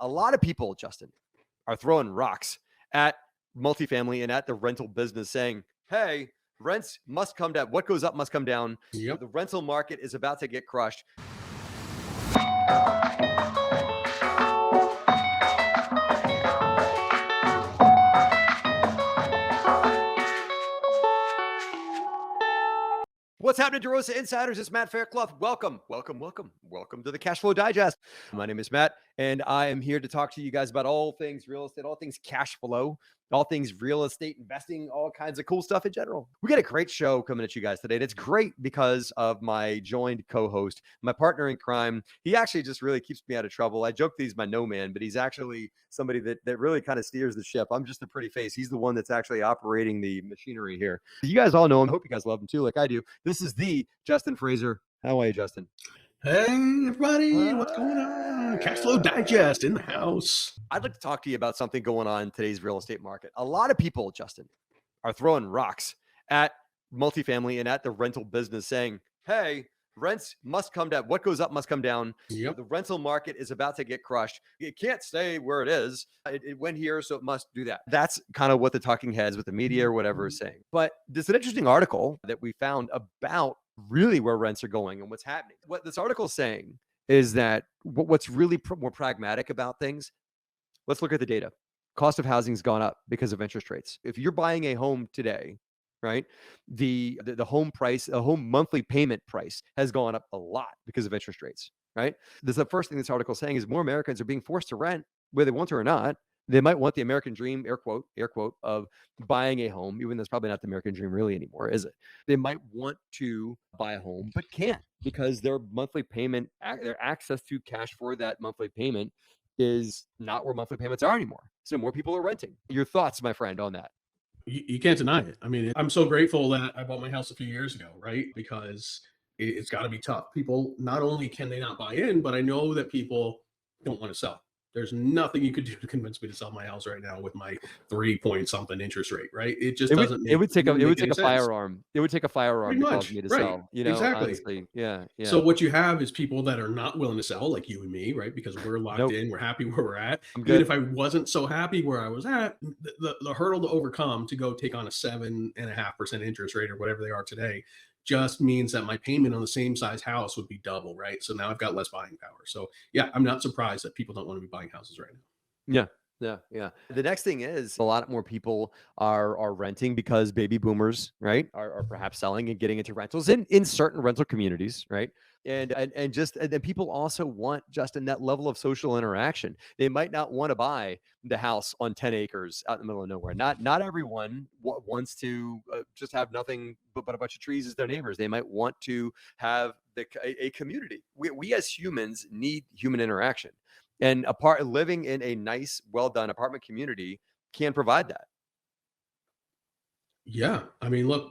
A lot of people, Justin, are throwing rocks at multifamily and at the rental business saying, hey, rents must come down. What goes up must come down. Yep. The rental market is about to get crushed. What's happening, DeRosa Insiders? It's Matt Faircloth. Welcome to the Cash Flow Digest. My name is Matt, and I am here to talk to you guys about all things real estate, all things cash flow, all things real estate investing, all kinds of cool stuff in general. We got a great show coming at you guys today, and it's great because of my joined co-host, my partner in crime. He actually just really keeps me out of trouble. I joke that he's my no man, but he's actually somebody that really kind of steers the ship. I'm just a pretty face. He's the one that's actually operating the machinery here. You guys all know him. I hope you guys love him too, like I do. This is the Justin Fraiser. How are you, Justin? Hey, everybody. What's going on? Cash Flow Digest in the house. I'd like to talk to you about something going on in today's real estate market. A lot of people, Justin, are throwing rocks at multifamily and at the rental business saying, hey, rents must come down. What goes up must come down. Yep. The rental market is about to get crushed. It can't stay where it is. It went here, so it must do that. That's kind of what the talking heads with the media or whatever is saying. But there's an interesting article that we found about really where rents are going and what's happening. What this article is saying is that what's really more pragmatic about things, let's look at the data. Cost of housing's gone up because of interest rates. If you're buying a home today, right, the home price, a home monthly payment price has gone up a lot because of interest rates, right? This is the first thing this article is saying is more Americans are being forced to rent, whether they want to or not. They might want the American dream, air quote, of buying a home, even though it's probably not the American dream really anymore, is it? They might want to buy a home, but can't because their monthly payment, their access to cash for that monthly payment is not where monthly payments are anymore. So more people are renting. Your thoughts, my friend, on that? You can't deny it. I mean, I'm so grateful that I bought my house a few years ago, right? Because it's got to be tough. People, not only can they not buy in, but I know that people don't want to sell. There's nothing you could do to convince me to sell my house right now with my 3-point-something interest rate, right? It just doesn't. It would take a firearm. It would take a firearm to cause me to sell. You know, exactly. Honestly, yeah. So what you have is people that are not willing to sell, like you and me, right? Because we're locked in, we're happy where we're at. Even if I wasn't so happy where I was at, the hurdle to overcome to go take on a 7.5% interest rate or whatever they are today just means that my payment on the same size house would be double, right? So now I've got less buying power. So yeah, I'm not surprised that people don't want to be buying houses right now. Yeah. The next thing is a lot more people are renting because baby boomers, right, are perhaps selling and getting into rentals in certain rental communities, right? And then people also want, Justin, that level of social interaction. They might not want to buy the house on 10 acres out in the middle of nowhere. Not everyone wants to just have nothing but a bunch of trees as their neighbors. They might want to have a community. We as humans need human interaction. And living in a nice, well-done apartment community can provide that. Yeah. I mean, look,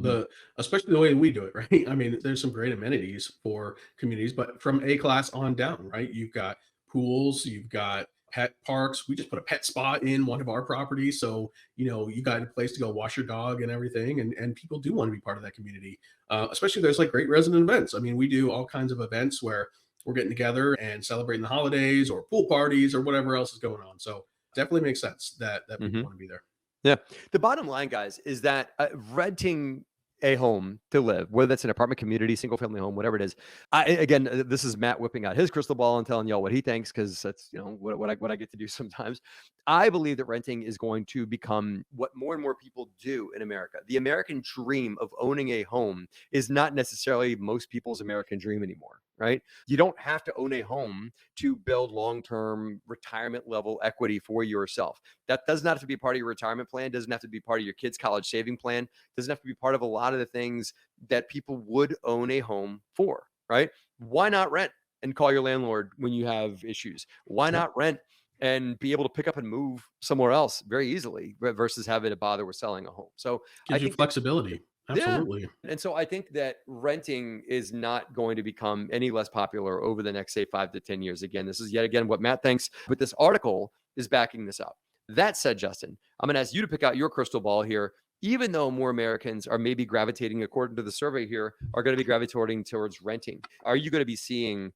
especially the way we do it, right? I mean, there's some great amenities for communities, but from A class on down, right? You've got pools, you've got pet parks. We just put a pet spot in one of our properties. So, you got a place to go wash your dog and everything. And people do want to be part of that community. Especially there's like great resident events. I mean, we do all kinds of events where we're getting together and celebrating the holidays or pool parties or whatever else is going on. So definitely makes sense that people want to be there. Yeah. The bottom line, guys, is that renting a home to live, whether that's an apartment community, single family home, whatever it is. Again, this is Matt whipping out his crystal ball and telling y'all what he thinks, because that's what I get to do sometimes. I believe that renting is going to become what more and more people do in America. The American dream of owning a home is not necessarily most people's American dream anymore, right? You don't have to own a home to build long-term retirement level equity for yourself. That does not have to be part of your retirement plan, doesn't have to be part of your kids' college saving plan, doesn't have to be part of a lot of the things that people would own a home for, right? Why not rent and call your landlord when you have issues? Why not rent and be able to pick up and move somewhere else very easily versus having to bother with selling a home? So gives you flexibility. Absolutely. Yeah. And so I think that renting is not going to become any less popular over the next, say, 5 to 10 years. Again, this is yet again what Matt thinks, but this article is backing this up. That said, Justin, I'm going to ask you to pick out your crystal ball here. Even though more Americans are maybe gravitating, according to the survey here, are going to be gravitating towards renting, are you going to be seeing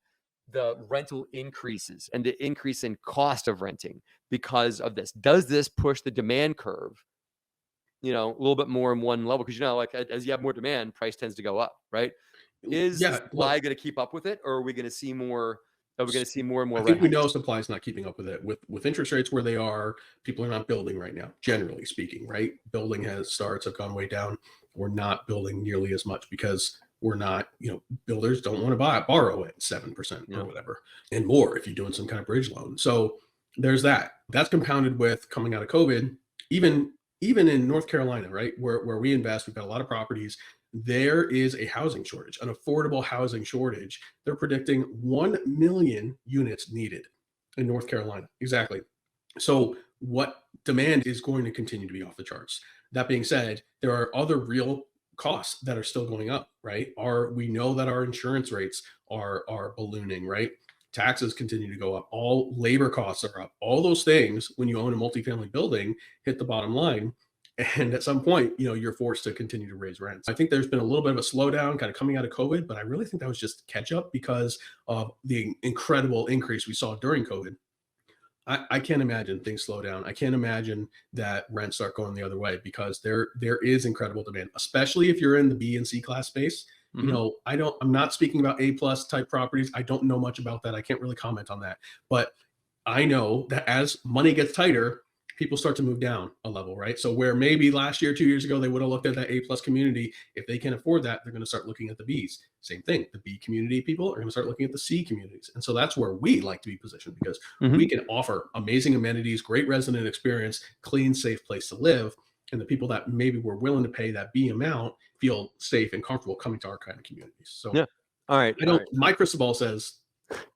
the rental increases and the increase in cost of renting because of this? Does this push the demand curve, a little bit more in one level? Because, like as you have more demand, price tends to go up, right? Is the Yeah, supply look, going to keep up with it, or are we going to see more? Are we going to see more and more I rent think we hikes? know supply is not keeping up with it. With interest rates where they are, people are not building right now, generally speaking, right? Starts have gone way down. We're not building nearly as much because we're not, builders don't want to borrow at 7% Yeah. or whatever, and more if you're doing some kind of bridge loan. So there's that. That's compounded with coming out of COVID, even in North Carolina, right? Where we invest, we've got a lot of properties. There is a housing shortage, an affordable housing shortage. They're predicting 1 million units needed in North Carolina. Exactly. So what demand is going to continue to be off the charts. That being said, there are other real costs that are still going up, right? We know that our insurance rates are ballooning, right? Taxes continue to go up. All labor costs are up. All those things, when you own a multifamily building, hit the bottom line. And at some point, you're forced to continue to raise rents. I think there's been a little bit of a slowdown kind of coming out of COVID, but I really think that was just catch up because of the incredible increase we saw during COVID. I can't imagine things slow down. I can't imagine that rents start going the other way because there is incredible demand, especially if you're in the B and C class space. I'm not speaking about A plus type properties. I don't know much about that. I can't really comment on that, but I know that as money gets tighter, people start to move down a level, right? So where maybe last year, 2 years ago, they would have looked at that A plus community. If they can't afford that, they're going to start looking at the Bs. Same thing. The B community people are going to start looking at the C communities. And so that's where we like to be positioned because we can offer amazing amenities, great resident experience, clean, safe place to live. And the people that maybe were willing to pay that B amount feel safe and comfortable coming to our kind of communities. So Yeah. All right. My crystal ball says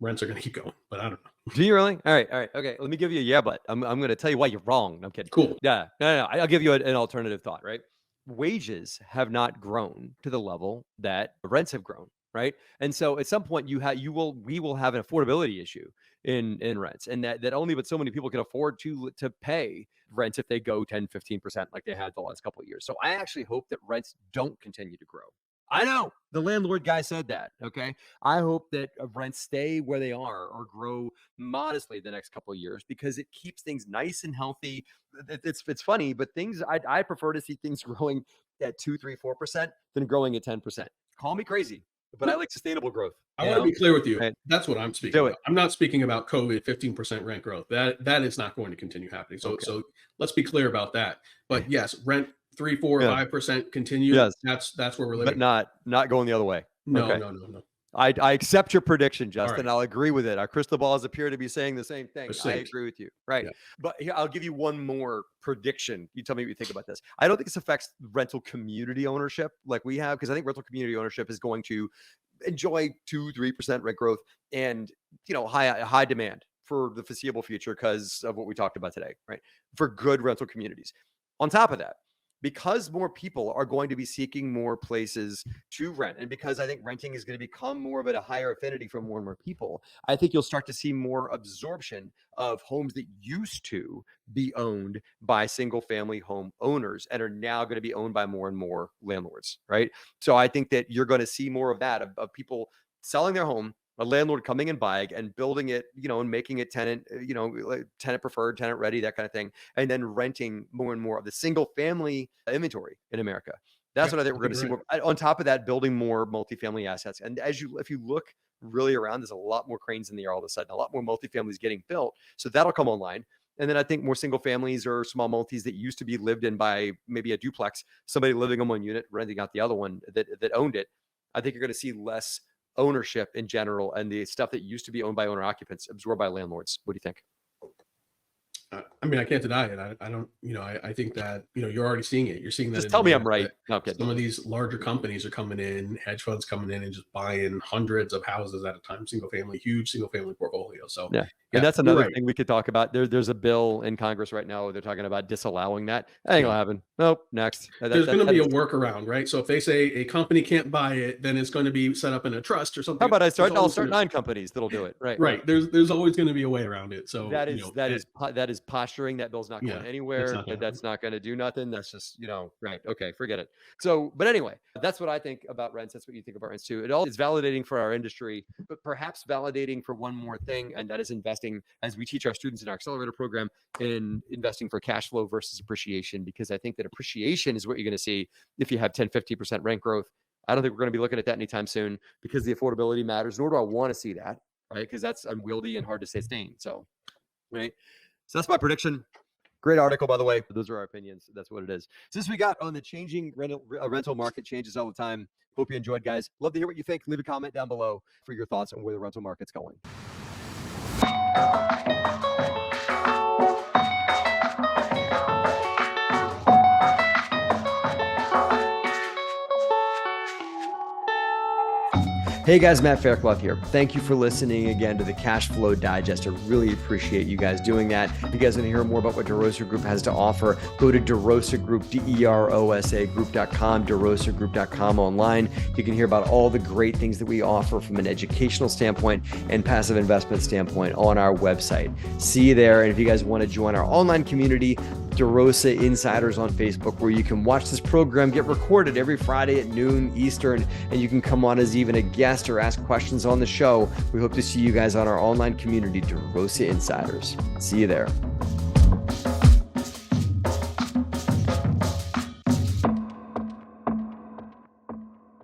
rents are going to keep going, but I don't know. Do you really? All right. Okay. Let me give you a yeah, but I'm going to tell you why you're wrong. No, I'm kidding. Cool. Yeah. No. I'll give you an alternative thought, right? Wages have not grown to the level that rents have grown, right? And so at some point we will have an affordability issue in rents, and that only but so many people can afford to pay rents if they go 10, 15% like they had the last couple of years. So I actually hope that rents don't continue to grow. I know the landlord guy said that. Okay. I hope that rents stay where they are or grow modestly the next couple of years because it keeps things nice and healthy. It's funny, but I prefer to see things growing at 2, 3, 4% than growing at 10%. Call me crazy, but I like sustainable growth. I want to be clear with you. Right. That's what I'm speaking about. I'm not speaking about COVID 15% rent growth. That is not going to continue happening. So let's be clear about that. But yes, rent 3, 4, 5% continue. Yes. That's where we're living. But not going the other way. No, okay. No. I accept your prediction, Justin. Right. I'll agree with it. Our crystal balls appear to be saying the same thing. I agree with you. Right. Yeah. But here, I'll give you one more prediction. You tell me what you think about this. I don't think this affects rental community ownership like we have, because I think rental community ownership is going to enjoy 2, 3% rent growth and high demand for the foreseeable future because of what we talked about today, right? For good rental communities. On top of that, because more people are going to be seeking more places to rent, and because I think renting is going to become more of a higher affinity for more and more people, I think you'll start to see more absorption of homes that used to be owned by single family home owners and are now going to be owned by more and more landlords, right? So I think that you're going to see more of that, of people selling their home, a landlord coming and buying and building it, and making it tenant, tenant preferred, tenant ready, that kind of thing. And then renting more and more of the single family inventory in America. That's what I think we're going to see more. On top of that, building more multifamily assets. And if you look really around, there's a lot more cranes in the air all of a sudden, a lot more multifamilies getting built. So that'll come online. And then I think more single families or small multis that used to be lived in by maybe a duplex, somebody living in one unit, renting out the other one that owned it. I think you're going to see less ownership in general, and the stuff that used to be owned by owner occupants absorbed by landlords. What do you think? I mean, I can't deny it. I don't, I think that, you're already seeing it. You're seeing that. Just tell me I'm right. No, some of these larger companies are coming in, hedge funds coming in and just buying hundreds of houses at a time, huge single family portfolio. So and that's another thing we could talk about. There's a bill in Congress right now. They're talking about disallowing that. That ain't gonna happen. Nope. Next. There's going to be a workaround, right? So if they say a company can't buy it, then it's going to be set up in a trust or something. How about I'll start 9 companies that'll do it. Right. Right. There's always going to be a way around it. So that is is posturing. That bill's not going it's anywhere. not gonna That's not going to do nothing. That's just, right. Okay, forget it. So, but anyway, that's what I think about rents. That's what you think about rents too. It all is validating for our industry, but perhaps validating for one more thing, and that is investing, as we teach our students in our accelerator program, in investing for cash flow versus appreciation, because I think that appreciation is what you're going to see if you have 10, 50% rent growth. I don't think we're going to be looking at that anytime soon because the affordability matters, nor do I want to see that, right? Because that's unwieldy and hard to sustain. So, right. So that's my prediction. Great article, by the way. Those are our opinions. That's what it is. Since we got on the changing rental market changes all the time. Hope you enjoyed, guys. Love to hear what you think. Leave a comment down below for your thoughts on where the rental market's going. Hey guys, Matt Faircloth here. Thank you for listening again to the Cash Flow Digest. I really appreciate you guys doing that. If you guys want to hear more about what DeRosa Group has to offer, go to DeRosaGroup, DeRosagroup.com, DeRosaGroup.com online. You can hear about all the great things that we offer from an educational standpoint and passive investment standpoint on our website. See you there. And if you guys want to join our online community, DeRosa Insiders on Facebook, where you can watch this program get recorded every Friday at noon Eastern, and you can come on as even a guest or ask questions on the show. We hope to see you guys on our online community, DeRosa Insiders. See you there.